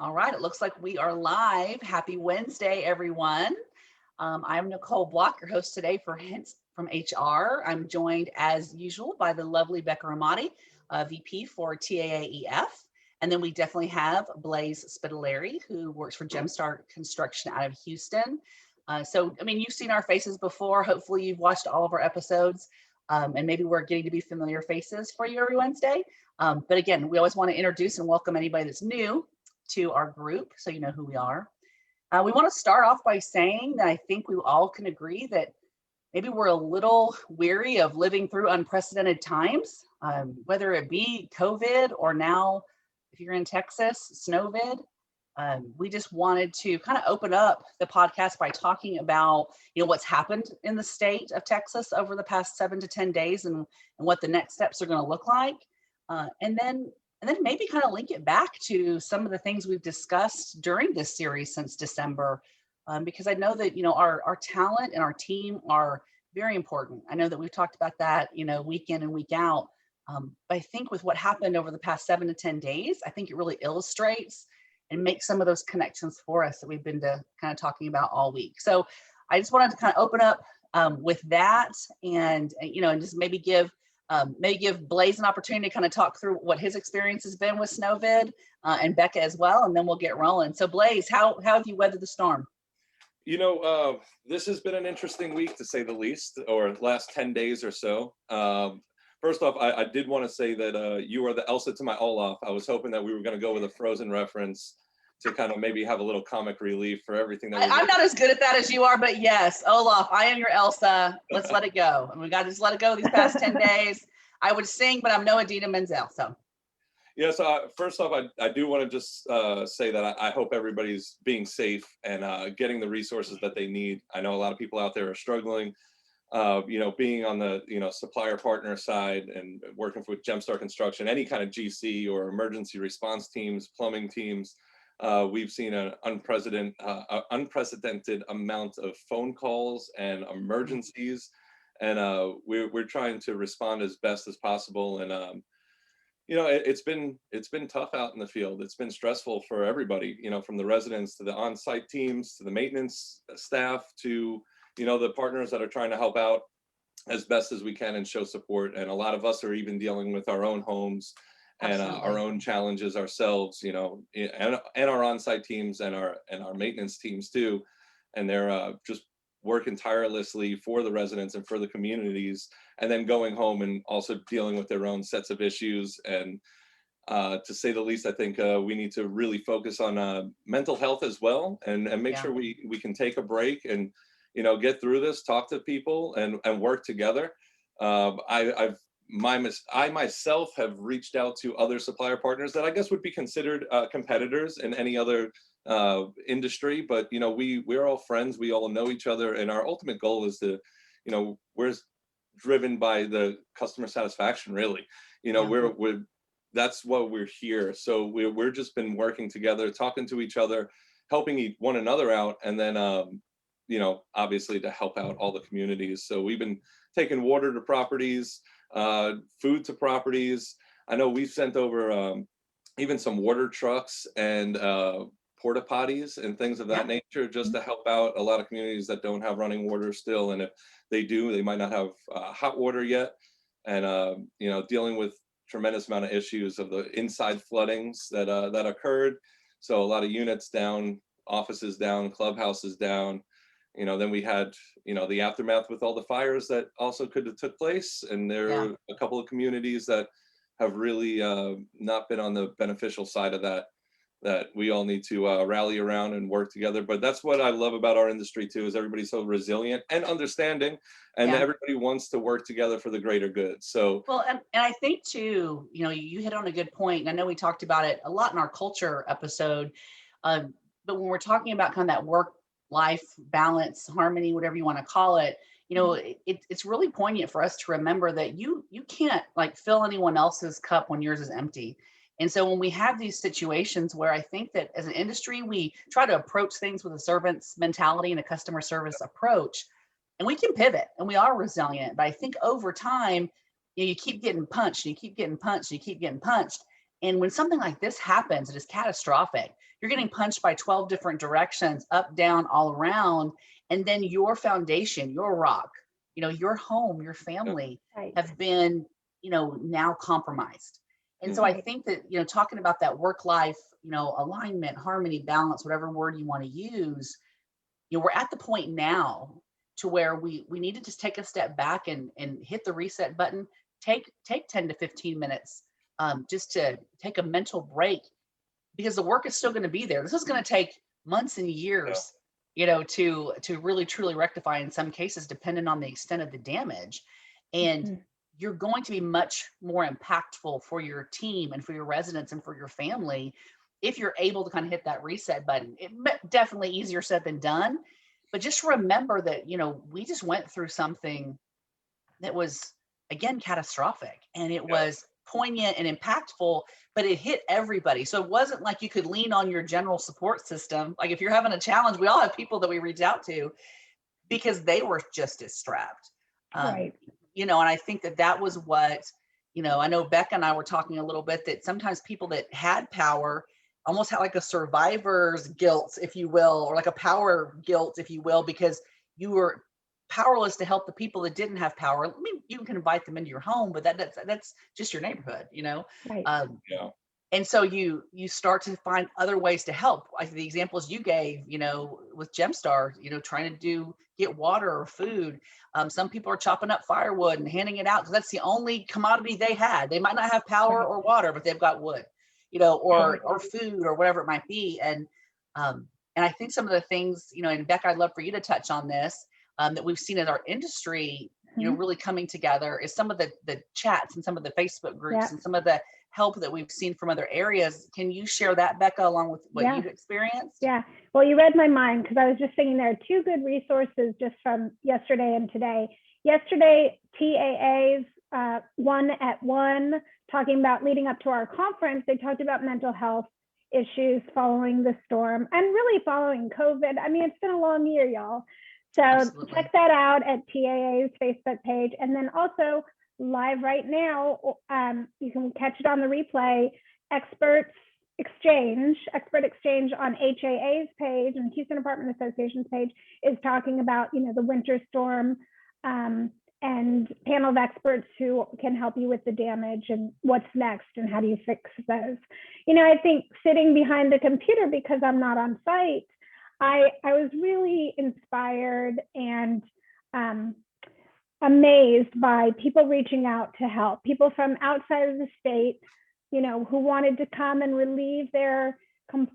All right, it looks like we are live. Happy Wednesday, everyone. I'm Nicole Block, your host today for Hints from HR. I'm joined as usual by the lovely Becca Ramadi, VP for TAAEF. And then we definitely have Blaze Spitaleri, who works for Gemstar Construction out of Houston. You've seen our faces before. Hopefully, you've watched all of our episodes. And maybe we're getting to be familiar faces for you every Wednesday. But again, we always want to introduce and welcome anybody that's new to our group so you know who we are. We want to start off by saying that I think we all can agree that maybe we're a little weary of living through unprecedented times, whether it be COVID or now, if you're in Texas, snowvid. We just wanted to kind of open up the podcast by talking about, what's happened in the state of Texas over the past 7 to 10 days and what the next steps are going to look like. And then maybe kind of link it back to some of the things we've discussed during this series since December, because I know that, our talent and our team are very important. I know that we've talked about that, week in and week out. But I think with what happened over the past 7 to 10 days, I think it really illustrates and makes some of those connections for us that we've been kind of talking about all week. So I just wanted to kind of open up with that and just maybe give Blaze an opportunity to kind of talk through what his experience has been with Snowvid, and Becca as well, and then we'll get rolling. So Blaze, how have you weathered the storm? This has been an interesting week to say the least, or last 10 days or so. First off, I did want to say that you are the Elsa to my Olaf. I was hoping that we were going to go with a Frozen reference to kind of maybe have a little comic relief for everything that I'm not as good at that as you are, but yes, Olaf, I am your Elsa. Let's let it go. And we got to just let it go these past 10 days. I would sing, but I'm no Idina Menzel. So. Yeah, so first off, I do want to just say that I hope everybody's being safe and getting the resources that they need. I know a lot of people out there are struggling, being on the, supplier partner side and working with Gemstar Construction, any kind of GC or emergency response teams, plumbing teams. We've seen an unprecedented amount of phone calls and emergencies, and we're trying to respond as best as possible. And it's been tough out in the field. It's been stressful for everybody, from the residents to the on-site teams to the maintenance staff to the partners that are trying to help out as best as we can and show support. And a lot of us are even dealing with our own homes and our own challenges ourselves, and our on-site teams and our maintenance teams too. And they're just working tirelessly for the residents and for the communities, and then going home and also dealing with their own sets of issues. And to say the least, I think we need to really focus on mental health as well, and make sure we can take a break and get through this, talk to people, and work together. I myself have reached out to other supplier partners that I guess would be considered competitors in any other industry, but we're all friends, we all know each other, and our ultimate goal is to, we're driven by the customer satisfaction, really. We're that's what we're here. So we're just been working together, talking to each other, helping one another out, and then obviously to help out all the communities. So we've been taking water to properties, food to properties. I know we've sent over even some water trucks and porta potties and things of that nature, just to help out a lot of communities that don't have running water still. And if they do, they might not have hot water yet. And dealing with tremendous amount of issues of the inside floodings that occurred. So a lot of units down, offices down, clubhouses down. Then we had, the aftermath with all the fires that also could have took place. And there are a couple of communities that have really not been on the beneficial side of that we all need to rally around and work together. But that's what I love about our industry too, is everybody's so resilient and understanding, and everybody wants to work together for the greater good. So well, and I think too, you hit on a good point. And I know we talked about it a lot in our culture episode, but when we're talking about kind of that work-life balance, harmony, whatever you want to call it, it's really poignant for us to remember that you can't like fill anyone else's cup when yours is empty. And so when we have these situations where I think that as an industry, we try to approach things with a servant's mentality and a customer service approach, and we can pivot and we are resilient. But I think over time, you keep getting punched, and you keep getting punched, and you keep getting punched. And when something like this happens, it is catastrophic. You're getting punched by 12 different directions, up, down, all around. And then your foundation, your rock, your home, your Yeah. family Right. have been, now compromised. And so I Right. think that, talking about that work life, alignment, harmony, balance, whatever word you want to use, we're at the point now to where we need to just take a step back and hit the reset button. Take 10 to 15 minutes, just to take a mental break, because the work is still going to be there. This is going to take months and Yeah. years, to really truly rectify, in some cases, depending on the extent of the damage. And Mhm. you're going to be much more impactful for your team and for your residents and for your family if you're able to kind of hit that reset button. Definitely easier said than done, but just remember that, we just went through something that was, again, catastrophic, and it Yeah. was poignant and impactful, but it hit everybody. So it wasn't like you could lean on your general support system. Like if you're having a challenge, we all have people that we reach out to because they were just as strapped. Right. And I think that was what, I know Becca and I were talking a little bit, that sometimes people that had power almost had like a survivor's guilt, if you will, or like a power guilt, if you will, because you were powerless to help the people that didn't have power. I mean, you can invite them into your home, but that's just your neighborhood, Right. Yeah. And so you start to find other ways to help, like the examples you gave, with Gemstar, trying to get water or food. Some people are chopping up firewood and handing it out because that's the only commodity they had. They might not have power Right. or water, but they've got wood, or food or whatever it might be. And I think some of the things, and Becca, I'd love for you to touch on this, that we've seen in our industry, Mhm. really coming together, is some of the chats and some of the Facebook groups Yeah. and some of the help that we've seen from other areas. Can you share that, Becca, along with what Yeah. you've experienced? Yeah. Well, you read my mind, because I was just thinking there are two good resources just from yesterday and today. Yesterday, TAA's 1-at-1, talking about leading up to our conference, they talked about mental health issues following the storm and really following COVID. I mean, it's been a long year, y'all. So Absolutely. check that out at TAA's Facebook page. And then also live right now, you can catch it on the replay, expert exchange on HAA's page and Houston Apartment Association's page is talking about, the winter storm, and panel of experts who can help you with the damage and what's next and how do you fix those. I think sitting behind the computer, because I'm not on site, I was really inspired and amazed by people reaching out to help, people from outside of the state, who wanted to come and relieve their friends,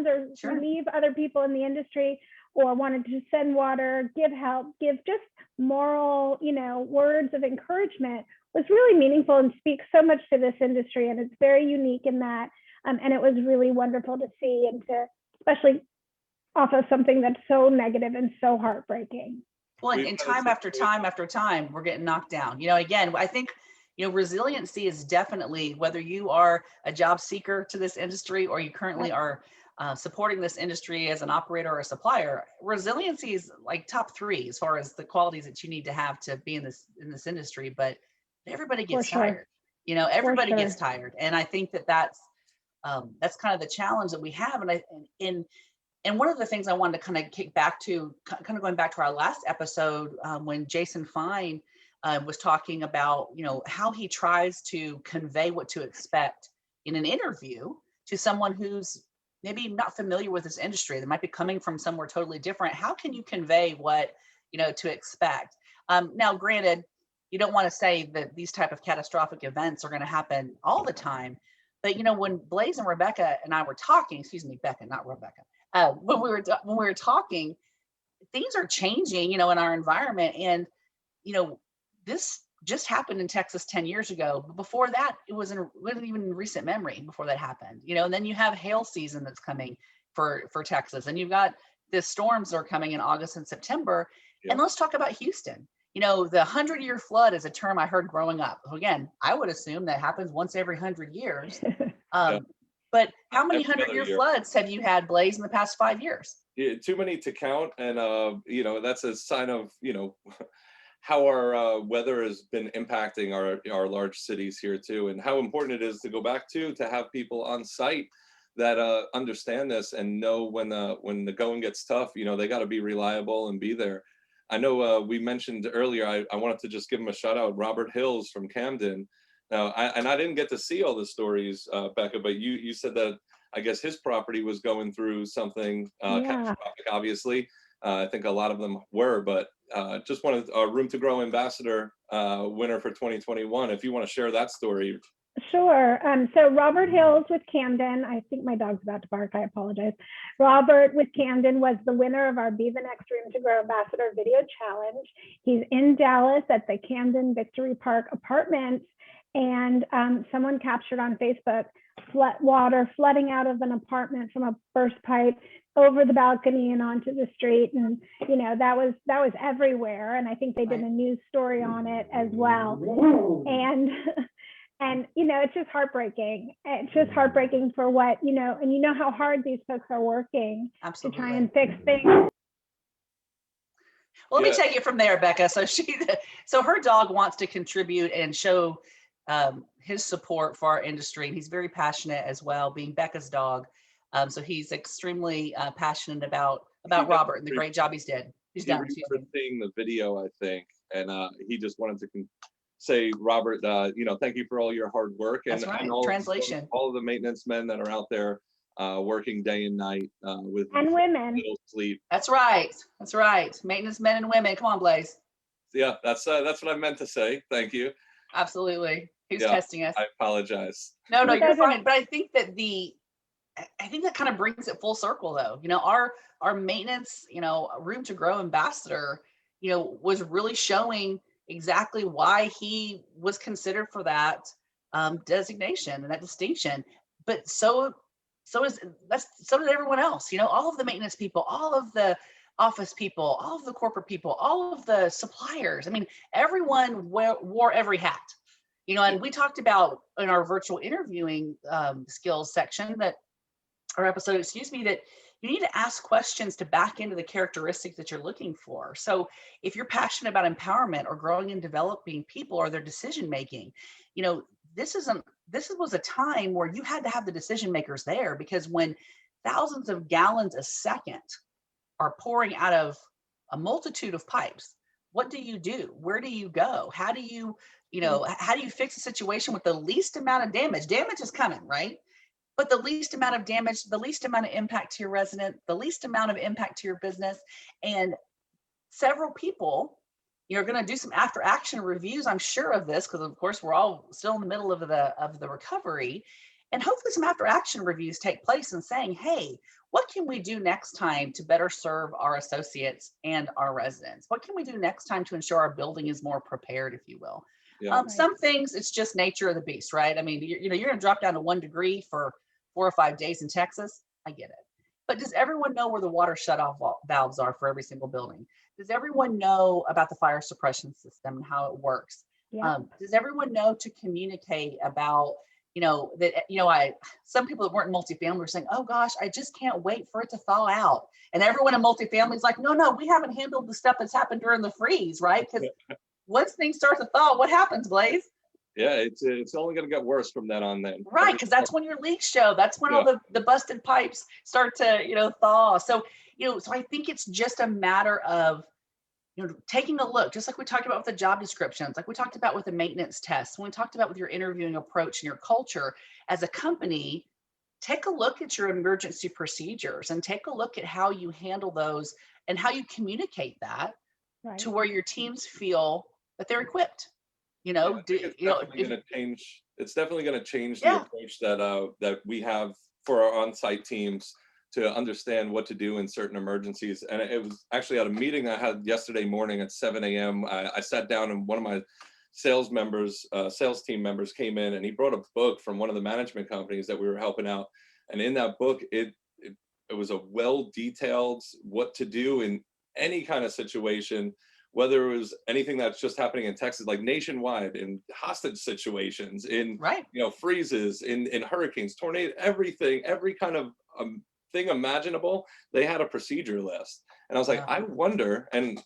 or Sure. relieve other people in the industry, or wanted to send water, give help, give just moral, words of encouragement, was really meaningful and speaks so much to this industry. And it's very unique in that. And it was really wonderful to see, and to especially off of something that's so negative and so heartbreaking. Well, We've and had a time after situation. time after time, we're getting knocked down. Again, I think, resiliency is definitely, whether you are a job seeker to this industry or you currently are supporting this industry as an operator or a supplier, resiliency is like top 3 as far as the qualities that you need to have to be in this industry. But everybody gets tired. Everybody gets tired, and I think that's kind of the challenge that we have. And one of the things I wanted to kind of kick back to, kind of going back to our last episode, when Jason Fine was talking about, how he tries to convey what to expect in an interview to someone who's maybe not familiar with this industry. They might be coming from somewhere totally different. How can you convey what, to expect? Now, granted, you don't want to say that these type of catastrophic events are going to happen all the time. But, when Blaze and Rebecca and I were talking, excuse me, Becca, not Rebecca, when we were talking, things are changing, in our environment. And, this just happened in Texas 10 years ago. But before that, it wasn't even in recent memory before that happened, and then you have hail season that's coming for Texas, and you've got the storms that are coming in August and September. Yeah. And let's talk about Houston. The 100-year flood is a term I heard growing up. Again, I would assume that happens once every 100 years. Yeah. But how many Every other 100-year year. floods have you had, Blaze, in the past 5 years? Yeah, too many to count, and that's a sign of how our weather has been impacting our large cities here too, and how important it is to go back to have people on site that understand this and know when the going gets tough, they got to be reliable and be there. I know we mentioned earlier, I wanted to just give him a shout out, Robert Hills from Camden. Now, I didn't get to see all the stories, Becca, but you said that I guess his property was going through something catastrophic, obviously. I think a lot of them were, but just wanted a Room to Grow Ambassador winner for 2021. If you want to share that story. Sure. So Robert Hills with Camden, I think my dog's about to bark, I apologize. Robert with Camden was the winner of our Be the Next Room to Grow Ambassador video challenge. He's in Dallas at the Camden Victory Park Apartments, and someone captured on Facebook water flooding out of an apartment from a burst pipe over the balcony and onto the street. And, that was everywhere. And I think they did a news story on it as well. And, it's just heartbreaking. It's just heartbreaking for what, and how hard these folks are working to try and fix things. Well, let me take it from there, Becca. So her dog wants to contribute and show his support for our industry. And he's very passionate as well, being Becca's dog. So he's extremely passionate about Robert and the great job he's done. Seeing the video, I think, and he just wanted to say, Robert, thank you for all your hard work. And, That's right. and all of the maintenance men that are out there working day and night with women. little sleep. That's right. Maintenance men and women. Come on, Blaze. Yeah, that's what I meant to say. Thank you. Absolutely. Who's testing us? I apologize. No, you're fine. But I think that that kind of brings it full circle, though. Our maintenance, Room to Grow ambassador, was really showing exactly why he was considered for that designation and that distinction. But so did everyone else. All of the maintenance people, all of the office people, all of the corporate people, all of the suppliers. I mean, everyone wore every hat. And we talked about in our virtual interviewing skills section that you need to ask questions to back into the characteristics that you're looking for. So if you're passionate about empowerment or growing and developing people or their decision making, this was a time where you had to have the decision makers there, because when thousands of gallons a second are pouring out of a multitude of pipes, what do you do? Where do you go? How do you fix a situation with the least amount of damage? Damage is coming, right? But the least amount of damage, the least amount of impact to your resident, the least amount of impact to your business. And several people, you're going to do some after action reviews, I'm sure of this, because of course we're all still in the middle of the recovery. And hopefully some after action reviews take place and saying, hey, what can we do next time to better serve our associates and our residents? What can we do next time to ensure our building is more prepared, if you will? Yeah. Some things, it's just nature of the beast, right? I mean, you're going to drop down to 1 degree for 4 or 5 days in Texas. I get it. But does everyone know where the water shutoff valves are for every single building? Does everyone know about the fire suppression system and how it works? Yeah. Does everyone know to communicate about, some people that weren't in multifamily were saying, oh gosh, I just can't wait for it to thaw out. And everyone in multifamily is like, no, we haven't handled the stuff that's happened during the freeze, right? Because once things start to thaw, what happens, Blaze? Yeah, it's only going to get worse from then on then. Right, because that's when your leaks show. That's when all the busted pipes start to, thaw. So, so I think it's just a matter of, taking a look, just like we talked about with the job descriptions, like we talked about with the maintenance tests, when we talked about with your interviewing approach and your culture as a company, take a look at your emergency procedures and take a look at how you handle those and how you communicate that to where your teams feel that they're equipped. It's definitely going to change the approach that we have for our on-site teams to understand what to do in certain emergencies. And it was actually at a meeting I had yesterday morning at 7 a.m. I sat down, and one of my sales team members came in, and he brought a book from one of the management companies that we were helping out. And in that book, it was a well-detailed what to do in any kind of situation, whether it was anything that's just happening in Texas, like nationwide, in hostage situations, in freezes, in hurricanes, tornadoes, everything, every kind of thing imaginable, they had a procedure list. And I was like, I wonder, and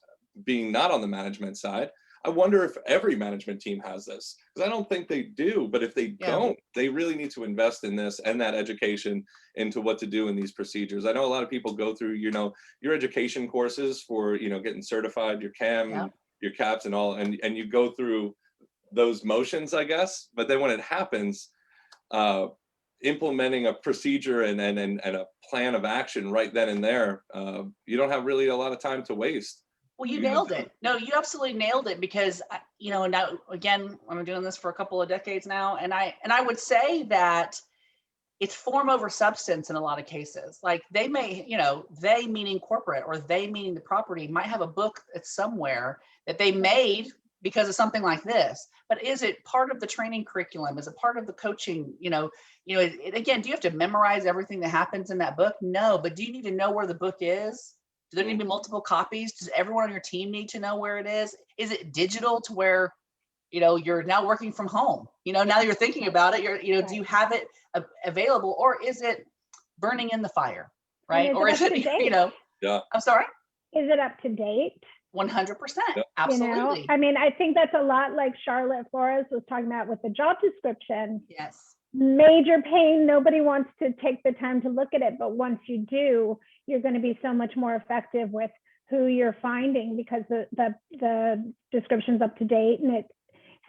being not on the management side, I wonder if every management team has this, because I don't think they do. But if they don't, they really need to invest in this and that education into what to do in these procedures. I know a lot of people go through, your education courses for, getting certified, your CAM, your CAPS and all, and you go through those motions, I guess. But then when it happens, implementing a procedure and a plan of action right then and there, you don't have really a lot of time to waste. Well, you nailed it. No, you absolutely nailed it, because now again, I'm doing this for a couple of decades now, and I would say that it's form over substance in a lot of cases. Like they may, they meaning corporate, or they meaning the property, might have a book that's somewhere that they made because of something like this. But is it part of the training curriculum? Is it part of the coaching? Again, do you have to memorize everything that happens in that book? No, but do you need to know where the book is? Do there need to be multiple copies? Does everyone on your team need to know where it is? Is it digital to where, you're now working from home? Now that you're thinking about it, do you have it available, or is it burning in the fire, right? Or is it, Yeah. I'm sorry? Is it up to date? 100%. Absolutely. I mean, I think that's a lot like Charlotte Flores was talking about with the job description. Yes. Major pain. Nobody wants to take the time to look at it, but once you do, you're going to be so much more effective with who you're finding, because the description's up to date and it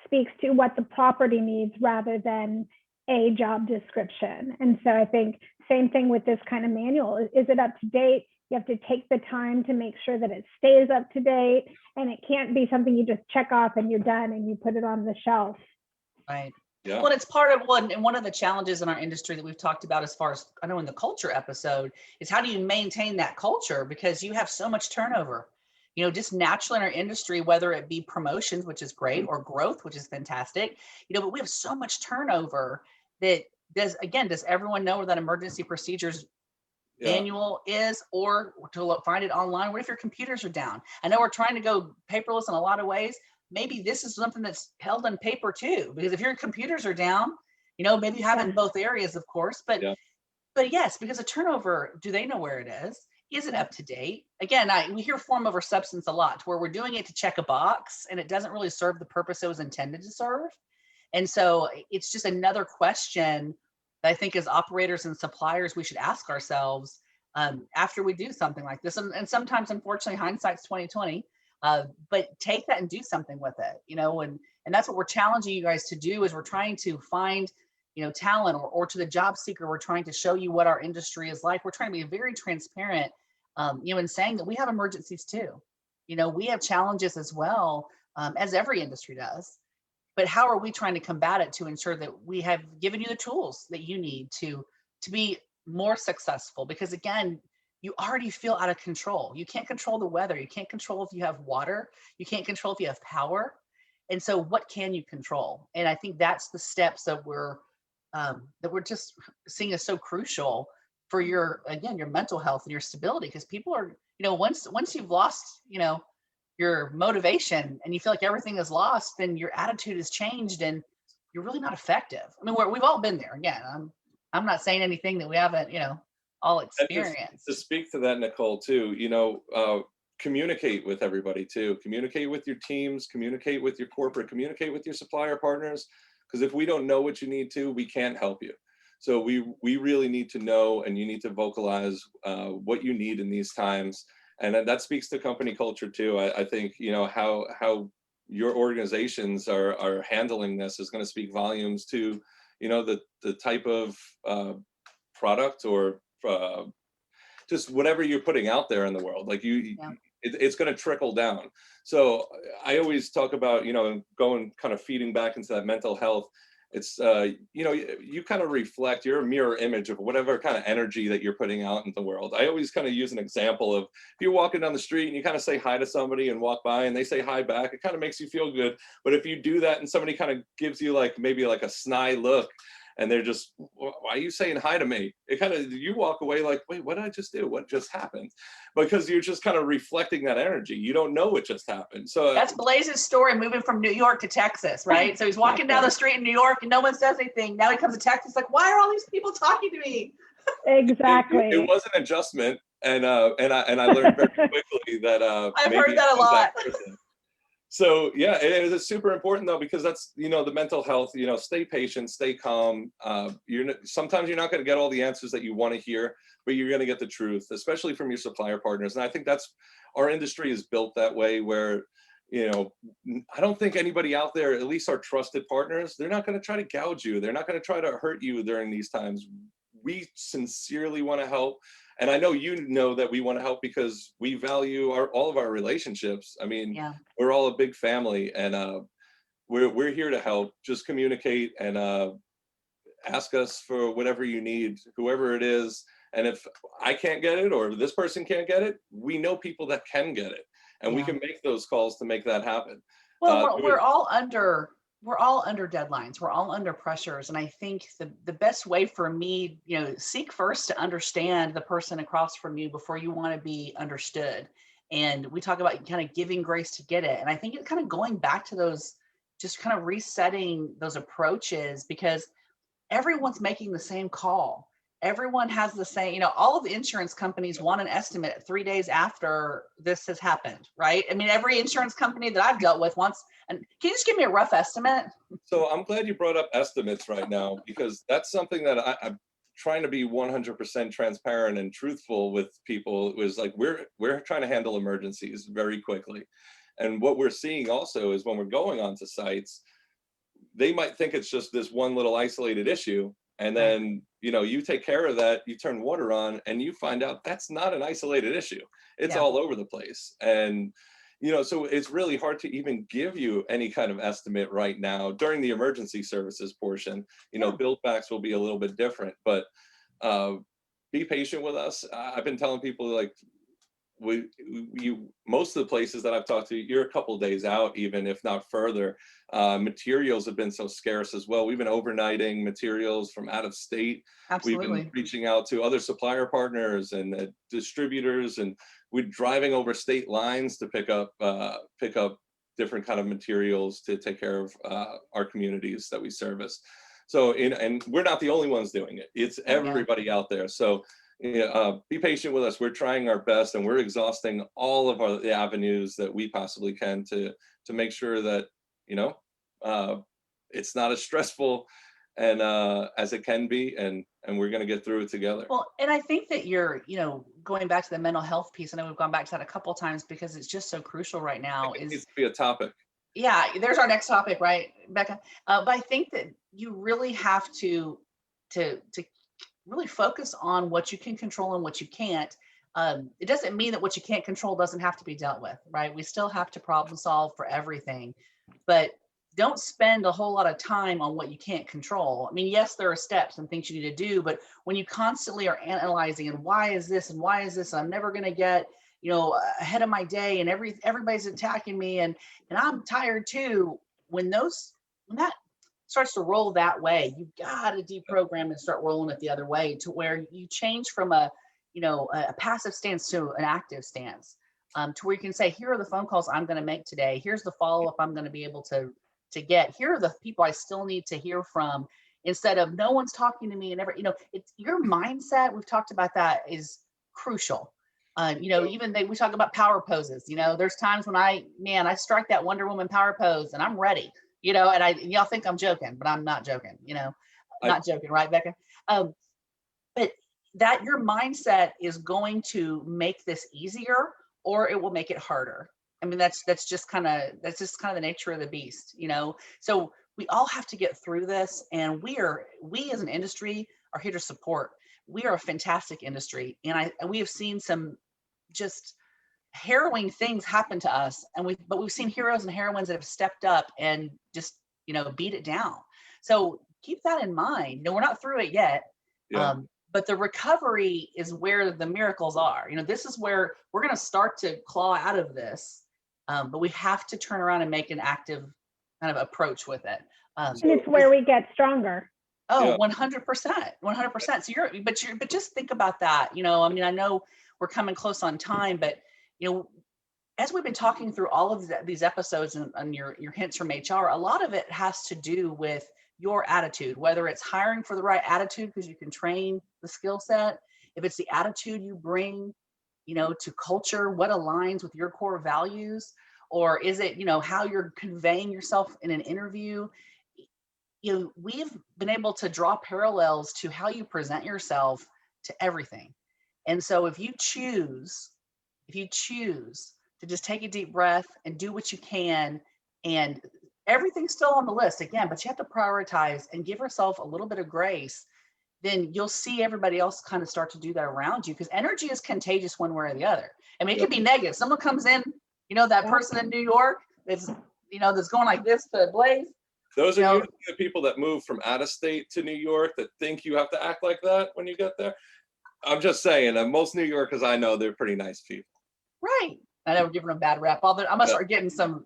speaks to what the property needs rather than a job description. And so I think same thing with this kind of manual. Is it up to date? You have to take the time to make sure that it stays up to date, and it can't be something you just check off and you're done and you put it on the shelf. Right. Yeah. Well, it's part of one of the challenges in our industry that we've talked about, as far as I know in the culture episode, is how do you maintain that culture? Because you have so much turnover, just naturally in our industry, whether it be promotions, which is great, or growth, which is fantastic, but we have so much turnover that does everyone know where that emergency procedures manual is, or to find it online? What if your computers are down? I know we're trying to go paperless in a lot of ways. Maybe this is something that's held on paper too, because if your computers are down, maybe you have it in both areas, of course, but yes, because of turnover, do they know where it is? Is it up to date? Again, we hear form over substance a lot, where we're doing it to check a box and it doesn't really serve the purpose it was intended to serve. And so it's just another question that I think as operators and suppliers, we should ask ourselves after we do something like this. And sometimes, unfortunately, hindsight's 2020. But take that and do something with it, and that's what we're challenging you guys to do, is we're trying to find, talent, or to the job seeker, we're trying to show you what our industry is like. We're trying to be very transparent, in saying that we have emergencies too. We have challenges as well, as every industry does. But how are we trying to combat it to ensure that we have given you the tools that you need to be more successful? Because again, you already feel out of control. You can't control the weather. You can't control if you have water. You can't control if you have power. And so what can you control? And I think that's the steps that we're just seeing as so crucial for your mental health and your stability. Because people are, once you've lost, your motivation and you feel like everything is lost, then your attitude has changed and you're really not effective. I mean, we've all been there. Again, I'm not saying anything that we haven't, all experienced. To speak to that, Nicole, too, communicate with everybody too. Communicate with your teams, communicate with your corporate, communicate with your supplier partners. Because if we don't know what you need to, we can't help you. So we really need to know, and you need to vocalize what you need in these times. And that speaks to company culture too. I think, how your organizations are handling this is going to speak volumes to, the type of product or just whatever you're putting out there in the world. Like it's going to trickle down. So I always talk about, going kind of feeding back into that mental health. It's, you kind of reflect, you're a mirror image of whatever kind of energy that you're putting out in the world. I always kind of use an example of, if you're walking down the street and you kind of say hi to somebody and walk by and they say hi back, it kind of makes you feel good. But if you do that and somebody kind of gives you maybe a snide look, and they're just, why are you saying hi to me? It kind of, you walk away like, wait, what did I just do? What just happened? Because you're just kind of reflecting that energy. You don't know what just happened. So that's Blaze's story, moving from New York to Texas, right? So he's walking down the street in New York and no one says anything. Now he comes to Texas, like, why are all these people talking to me? Exactly. It was an adjustment. And I learned very quickly that I've heard that a lot. So yeah, it is super important though, because that's, the mental health, stay patient, stay calm. Sometimes you're not going to get all the answers that you want to hear, but you're going to get the truth, especially from your supplier partners. And I think that's, our industry is built that way, where, I don't think anybody out there, at least our trusted partners, they're not going to try to gouge you. They're not going to try to hurt you during these times. We sincerely want to help. And I know that we want to help because we value all of our relationships. I mean, Yeah. we're all a big family, and we're here to help. Just communicate and ask us for whatever you need, whoever it is. And if I can't get it, or this person can't get it, we know people that can get it, and we Yeah. can make those calls to make that happen. Well, we're all under deadlines. We're all under pressures. And I think the best way for me, seek first to understand the person across from you before you want to be understood. And we talk about kind of giving grace to get it. And I think it's kind of going back to those, just kind of resetting those approaches, because everyone's making the same call. Everyone has the same, all of the insurance companies want an estimate 3 days after this has happened, right? I mean, every insurance company that I've dealt with wants, and can you just give me a rough estimate? So I'm glad you brought up estimates right now, because that's something that I'm trying to be 100% transparent and truthful with people. It was like, we're trying to handle emergencies very quickly. And what we're seeing also is when we're going onto sites, they might think it's just this one little isolated issue. And then, you take care of that, you turn water on, and you find out that's not an isolated issue. It's Yeah. all over the place. And, so it's really hard to even give you any kind of estimate right now during the emergency services portion. Yeah. Build backs will be a little bit different, but be patient with us. I've been telling people, like, most of the places that I've talked to, you're a couple of days out, even if not further. Materials have been so scarce as well. We've been overnighting materials from out of state. We've been Absolutely. reaching out to other supplier partners and distributors, and we're driving over state lines to pick up different kind of materials to take care of our communities that we service. So, and we're not the only ones doing it. It's Oh, yeah. everybody out there. So be patient with us. We're trying our best, and we're exhausting all of the avenues that we possibly can to make sure that it's not as stressful and as it can be, and we're going to get through it together. Well, and I think that you're, going back to the mental health piece. I know we've gone back to that a couple of times because it's just so crucial right now. It needs to be a topic. Yeah, there's our next topic, right, Becca? But I think that you really have to really focus on what you can control and what you can't. It doesn't mean that what you can't control doesn't have to be dealt with, right? We still have to problem solve for everything, but don't spend a whole lot of time on what you can't control. I mean, yes, there are steps and things you need to do, but when you constantly are analyzing, and why is this and why is this, I'm never going to get ahead of my day, and everybody's attacking me, and I'm tired too. When that starts to roll that way, you got to deprogram and start rolling it the other way, to where you change from a passive stance to an active stance, to where you can say, here are the phone calls I'm going to make today. Here's the follow-up I'm going to be able to get. Here are the people I still need to hear from, instead of no one's talking to me, and it's your mindset. We've talked about that is crucial. Even we talk about power poses. There's times when I strike that Wonder Woman power pose and I'm ready, and y'all think I'm joking, but I'm not joking, not joking, right, Becca? But that your mindset is going to make this easier, or it will make it harder. I mean, that's just kind of the nature of the beast, So we all have to get through this, and we as an industry are here to support. We are a fantastic industry, and we have seen some just harrowing things happen to us, but we've seen heroes and heroines that have stepped up and just beat it down. So keep that in mind. We're not through it yet. Yeah. But the recovery is where the miracles are. This is where we're going to start to claw out of this, but we have to turn around and make an active kind of approach with it. And it's where we get stronger. Oh, 100%, 100%. So but just think about that. I mean, I know we're coming close on time, but as we've been talking through all of these episodes and your hints from HR, a lot of it has to do with your attitude, whether it's hiring for the right attitude because you can train the skill set, if it's the attitude you bring, to culture, what aligns with your core values, or is it, how you're conveying yourself in an interview? We've been able to draw parallels to how you present yourself to everything. And so if you choose to just take a deep breath and do what you can, and everything's still on the list again, but you have to prioritize and give yourself a little bit of grace, then you'll see everybody else kind of start to do that around you, because energy is contagious one way or the other. I mean, it can be negative. Someone comes in, that person in New York that's going like this to Blaze. Those are usually the people that move from out of state to New York that think you have to act like that when you get there. I'm just saying, most New Yorkers I know, they're pretty nice people. Right. I know we're giving them a bad rap. I'm gonna start getting some.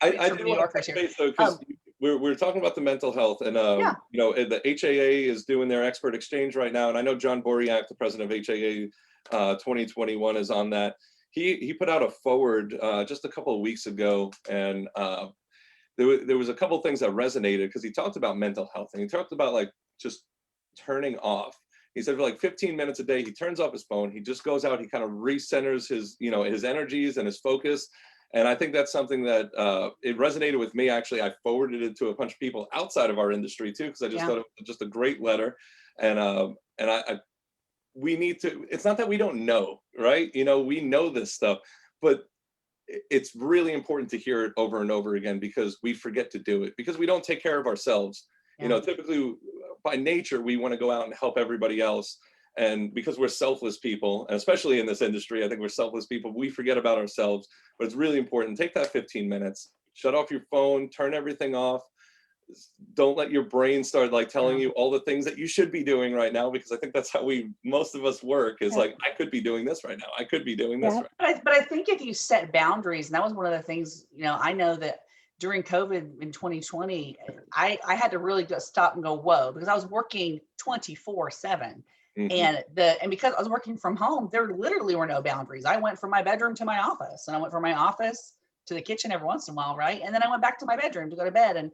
I do want to touch base though, because we're talking about the mental health, and the HAA is doing their expert exchange right now, and I know John Boriak, the president of HAA 2021, is on that. He put out a forward just a couple of weeks ago, and there was a couple of things that resonated, because he talked about mental health, and he talked about like just turning off. He said for like 15 minutes a day, he turns off his phone. He just goes out. He kind of recenters his, his energies and his focus. And I think that's something that it resonated with me. Actually, I forwarded it to a bunch of people outside of our industry too, because I just thought it was just a great letter. And we need to. It's not that we don't know, right? We know this stuff, but it's really important to hear it over and over again, because we forget to do it, because we don't take care of ourselves. Typically by nature, we want to go out and help everybody else. And because we're selfless people, and especially in this industry, I think we're selfless people, we forget about ourselves. But it's really important. Take that 15 minutes, shut off your phone, turn everything off. Don't let your brain start like telling you all the things that you should be doing right now, because I think that's how most of us work, is like, I could be doing this right now. I could be doing this right now. But I think if you set boundaries, and that was one of the things, I know that during COVID in 2020, I had to really just stop and go, whoa, because I was working 24/7. And because I was working from home, there literally were no boundaries. I went from my bedroom to my office, and I went from my office to the kitchen every once in a while, right? And then I went back to my bedroom to go to bed, and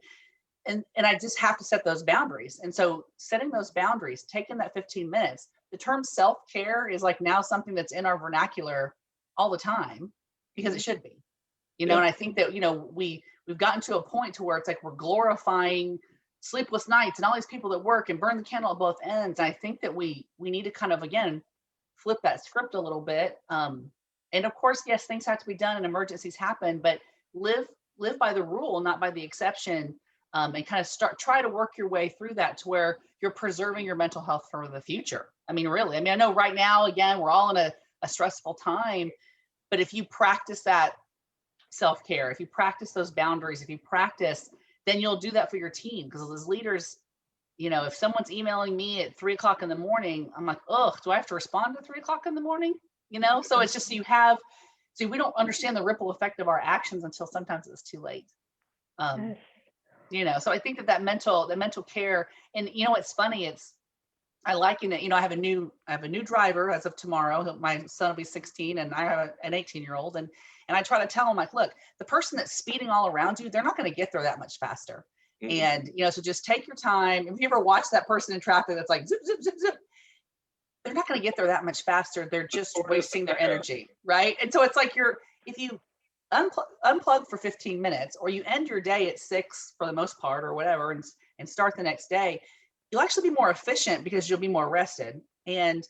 I just have to set those boundaries. And so setting those boundaries, taking that 15 minutes, the term self-care is like now something that's in our vernacular all the time, because it should be, and I think that, we've gotten to a point to where it's like we're glorifying sleepless nights and all these people that work and burn the candle at both ends. And I think that we need to kind of, again, flip that script a little bit. And of course, yes, things have to be done and emergencies happen, but live by the rule, not by the exception. And kind of try to work your way through that to where you're preserving your mental health for the future. I mean, really, I know right now, again, we're all in a stressful time, but if you practice that self-care, if you practice those boundaries, if you practice, then you'll do that for your team. Because as leaders, if someone's emailing me at 3:00 in the morning, I'm like, ugh, do I have to respond at 3:00 in the morning? So it's just, we don't understand the ripple effect of our actions until sometimes it's too late. So I think that mental care, and it's funny, I liken it, I have a new driver as of tomorrow. My son will be 16, and I have an 18-year-old, and I try to tell him, like, look, the person that's speeding all around you, they're not going to get there that much faster. And so just take your time. If you ever watch that person in traffic that's like zip zip zip zip, they're not going to get there that much faster. They're just wasting their energy, right? And so it's like if you unplug for 15 minutes, or you end your day at 6 for the most part, or whatever, and start the next day, you'll actually be more efficient, because you'll be more rested, and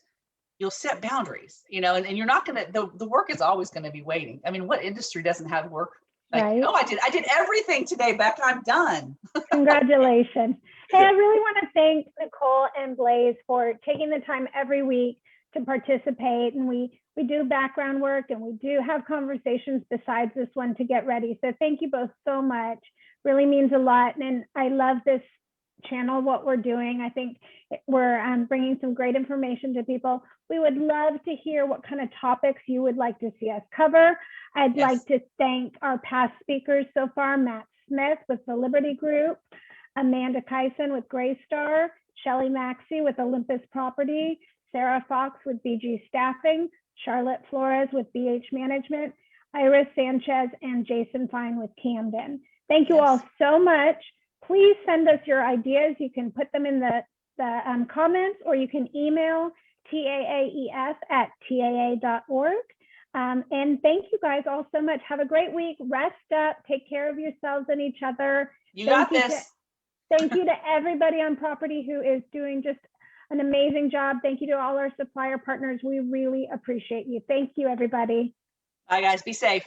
you'll set boundaries, and you're not going to, the work is always going to be waiting. I mean, what industry doesn't have work? Like, right. Oh, I did everything today, Beck, I'm done. Congratulations. Hey, I really want to thank Nicole and Blaze for taking the time every week to participate. And we do background work, and we do have conversations besides this one to get ready. So thank you both so much. Really means a lot. And I love this channel, what we're doing. I think we're bringing some great information to people. We would love to hear what kind of topics you would like to see us cover. I'd like to thank our past speakers so far, Matt Smith with the Liberty Group, Amanda Kyson with Graystar, Shelley Maxey with Olympus Property, Sarah Fox with BG Staffing, Charlotte Flores with BH Management, Iris Sanchez, and Jason Fine with Camden. Thank you all so much. Please send us your ideas. You can put them in the comments, or you can email taaef@taa.org. And thank you guys all so much. Have a great week. Rest up. Take care of yourselves and each other. You got Thank you this. Thank you to everybody on property who is doing just an amazing job. Thank you to all our supplier partners. We really appreciate you. Thank you, everybody. Bye, guys. Be safe.